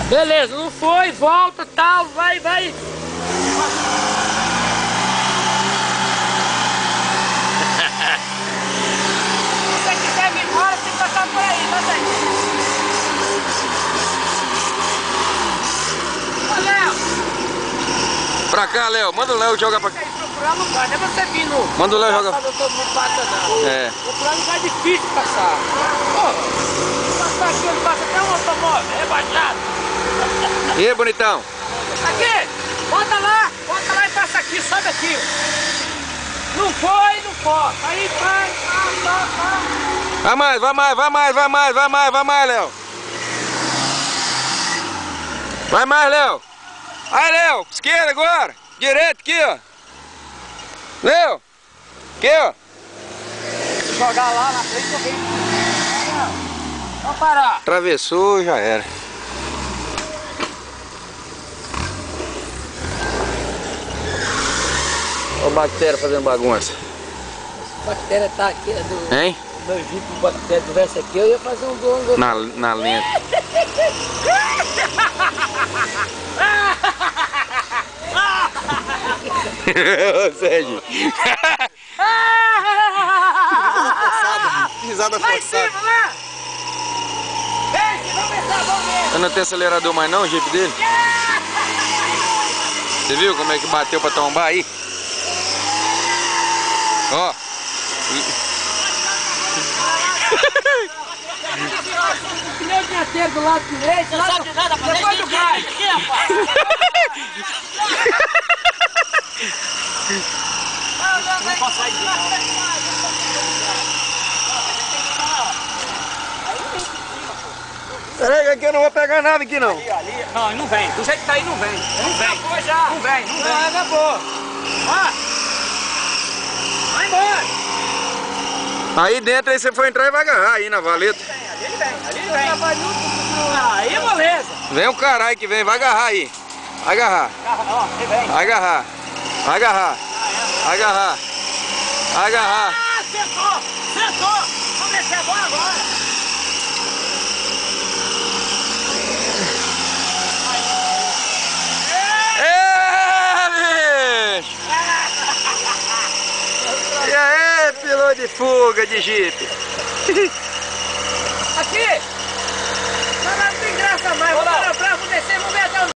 Beleza, não foi, volta, tal, vai. Se você quiser vir embora, tem que passar por aí, tá bem? Ô, Léo! Pra cá, Léo, manda o Léo jogar pra cá. Procurar lugar, não é você vir no... Manda o Léo jogar. Todo mundo passa, não. É. Procurar lugar difícil passar. Pô, passar aqui onde passa até um automóvel, é baixado. E aí, bonitão? Aqui, bota lá e passa aqui, sobe aqui. Não foi, não pode. Aí vai. Vai mais, Léo. Vai mais, Léo. Aí, Léo, esquerda agora. Direito aqui, ó. Léo. Aqui, ó. Jogar lá na frente eu venho. Vamos parar. Atravessou, já era. Olha o bactéria fazendo bagunça. A bactéria tá aqui, Hein? meu jeep, o bactéria tivesse aqui, eu ia fazer um gol. Na lenta. Sérgio. Pisada Lá em forçada. cima, lá! Vem, vamos pensar, vamos ver! Você não tem acelerador mais não, o jeep dele? Você viu como é que bateu pra tombar aí? Ó. O pneu dianteiro do lado direito, lá do nada pra depois do gás. Não consegue ver. Peraí, que aqui eu não vou pegar nada aqui não. Ali, não, não vem. Do jeito que tá aí, não vem. Não vem. Acabou já. Não vem. Acabou. Ó. Vai embora. Aí dentro aí você for entrar e vai agarrar aí na valeta. Ali ele vem. Aí, moleza. Vem o caralho que vem, vai agarrar aí. Vai agarrar. Ó, ele vem. Vai agarrar. Vai agarrar. Vai agarrar. Vai agarrar. Ah, sentou. Vamos descer a bola agora. Bicho! E aí, piloto de fuga de jipe? Aqui! Não tem graça mais, vou dar